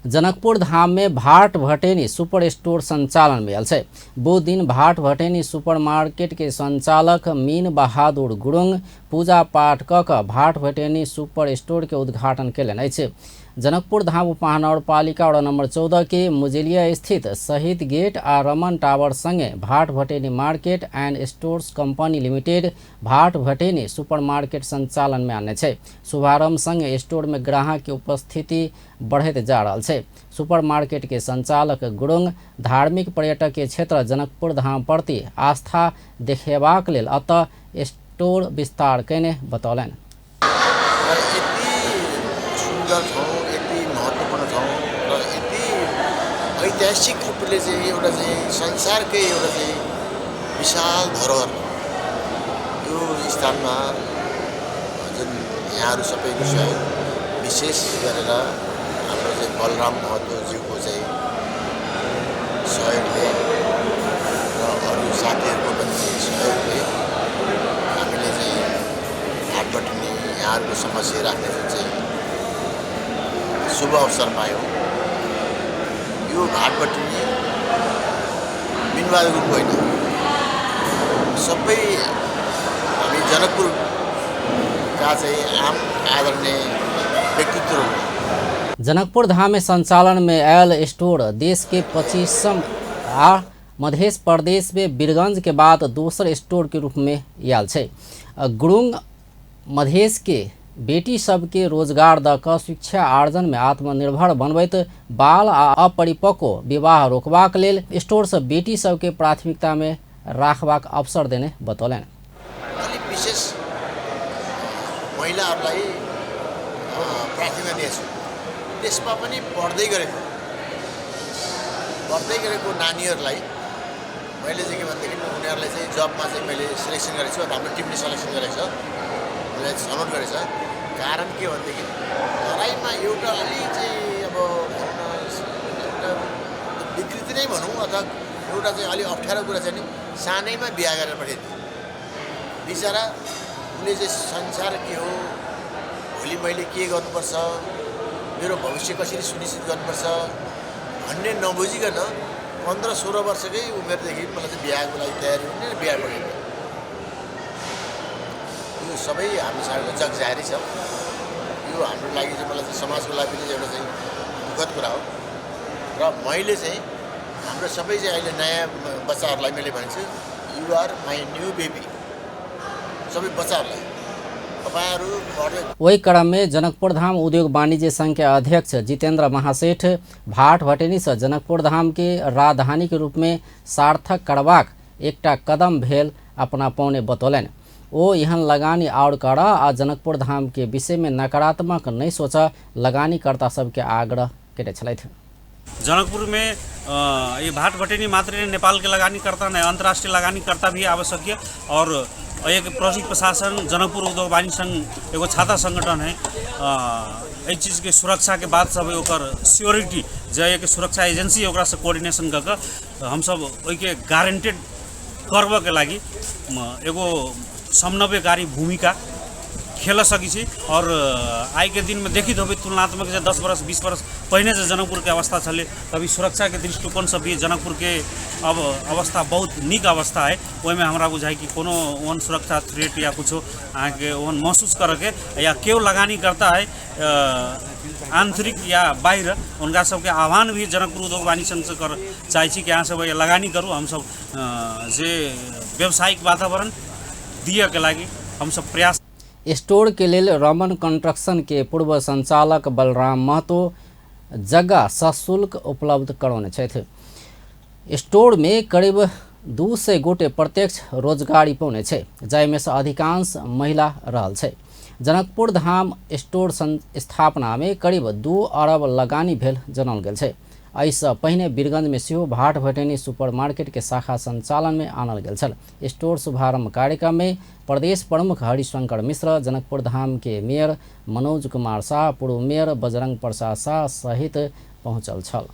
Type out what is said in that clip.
जनकपुर धाम में भाट Bhateni super store संचालन में है। वो दिन भाट भटेनी सुपर मार्केट के संचालक मीन बहादुर गुरुङ पूजा पाठ कऽ भाट भटेनी सुपर स्टोर के उद्घाटन कयलनि अछि। जनकपुर धाम उपमहानगरपालिका वडा नंबर 14 के मुजेलिया स्थित शहीद गेट आ रमन टावर संगे Bhat Bhateni market and stores company limited Bhat Bhateni supermarket संचालन में आने छै। शुभारंभ संगे स्टोर में ग्राहक के उपस्थिति बढ़त जा रहा है। सुपर मार्केट के संचालक गुरुङ धार्मिक पर्यटक के क्षेत्र जनकपुर धाम प्रति आस्था देखेबाक लेल अतः स्टोर विस्तार कयने बतौलनि। यति महत्त्वपूर्ण ठाउँ र यति ऐतिहासिक रूपले चाहिँ एउटा चाहिँ संसारकै एउटा चाहिँ विशाल धरोहर यो स्थानमा जुन यहाँहरू सबैको सहयोग विशेष गरेर हाम्रो चाहिँ बलराम महतोज्यूको चाहिँ सहयोगले र अरू साथीहरूको पनि सहयोगले हामीले चाहिँ भाट भटेनी यहाँहरूको समस्या राख्ने जुन चाहिँ शुभ अवसर पायो। यो भाट भटेनी मीनबहादुरको होइन, सबै हामी जनकपुरका चाहिँ आम आदरणीय व्यक्तित्व। जनकपुर धाम में संचालन में आयल स्टोर देश के 25 आ मध्य प्रदेश में बीरगंज के बाद दूसर स्टोर के रूप में आयल छै। गुरुङ मधेश के बेटी सबके रोजगार द क शिक्षा आर्जन में आत्मनिर्भर बनबैत बाल आ अपरिपक्व विवाह रोकबाक लेल स्टोर से बेटी सबके प्राथमिकता में राखबाक अवसर देने बतौलनि। अलिक विशेष महिलाहरूलाई प्राथमिकता दिएछु। त्यसमा पनि पढ्दै गरेको नानीहरूलाई मैले चाहिँ के भन्दाखेरि उनीहरूलाई चाहिँ जबमा चाहिँ मैले सिलेक्सन गरेको छु। हाम्रो टिमले सिलेक्सन गरेको छ, उसलाई छनौट गरेको छ। कारण के भनेदेखि तराईमा एउटा अलि चाहिँ अब एउटा विकृति नै भनौँ अथवा एउटा चाहिँ अलि अप्ठ्यारो कुरा चाहिँ नि सानैमा बिहा गरेर पठाइदियो। बिचरा उसले चाहिँ संसार के हो, भोलि मैले के गर्नुपर्छ, मेरो भविष्य कसरी सुनिश्चित गर्नुपर्छ भन्ने नबुझिकन 15-16 वर्षकै उमेरदेखि मलाई चाहिँ बिहाको लागि तयारी हुने र बिहा पठाइदियो। यो सबै हाम्रो साथीको जग जारी छ। यो हाम्रो लागि चाहिँ मलाई चाहिँ समाजको लागि पनि एउटा चाहिँ दुःखद कुरा हो र मैले चाहिँ हाम्रो सबै चाहिँ अहिले नयाँ बच्चाहरूलाई मैले भन्छु, you are my new baby. सबै बच्चाहरूलाई वही क्रम में जनकपुर धाम उद्योग वाणिज्य संघ के अध्यक्ष जितेंद्र महासेठ भाट भटेनी से जनकपुर धाम के राजधानी के रूप में सार्थक करबाक एकटा कदम भेल अपना पौने बतौलनि। वो यहाँ लगानी और करा आ जनकपुर धाम के विषय में नकारात्मक नहीं सोचा लगानीकर्ता सबके आग्रह करे छलथि। जनकपुर में ये भाट भटेनी मात्र नेपाल के लगानीकर्ता नहीं, अंतर्राष्ट्रीय लगानीकर्ता भी आवश्यक है। और एक प्रशासनिक प्रशासन जनकपुर उद्योग वाणिज्य संघ एगो छाता संगठन है। ये चीज़ के सुरक्षा के बाद सब ओकर सिक्योरिटी जो एक सुरक्षा एजेंसी ओकरा से कोऑर्डिनेशन करके हम सब ओके गारंटेड करब के लगी एगो समन्वयकारी भूमिका खेल सकी। और आई के दिन में देखित होबे तुलनात्मक 10 वर्ष 20 वर्ष पहले से जनकपुर के अवस्था चले, तभी सुरक्षा के दृष्टिकोण से भी जनकपुर के अब अवस्था बहुत निक अवस्था है। वही में हमारा बुझाई कि कोनो ओन सुरक्षा थ्रेट या कुछ आके ओन महसूस करके या क्यों लगानी करता है आंतरिक या बाहर उनका सबके आह्वान भी जनकपुर उद्योग वाणिज्य संघ से कर चाहिए कि यहाँ से वही लगानी करूँ। हम सब जे व्यावसायिक वातावरण दिए के लगी हम सब प्रयास। स्टोर के लेल रमन कंस्ट्रक्शन के पूर्व संचालक बलराम महतो जगह सशुल्क उपलब्ध करौने छथि। स्टोर में करीब 200 गोटे प्रत्यक्ष रोजगारी पौने छे, जाहिमे से अधिकांश महिला रहल छे। जनकपुर धाम स्टोर स्थापना में करीब 2 अरब लगानी भेल जनाओल गेल छे। एहिसँ पहिने बीरगंज में सेहो भाट भटेनी सुपर मार्केट के शाखा संचालन में आनल गेल छल। स्टोर शुभारंभ कार्यक्रम में प्रदेश प्रमुख हरिशंकर मिश्र, जनकपुर धाम के मेयर मनोज कुमार शाह, पूर्व मेयर बजरंग प्रसाद शाह सहित पहुंचल छल।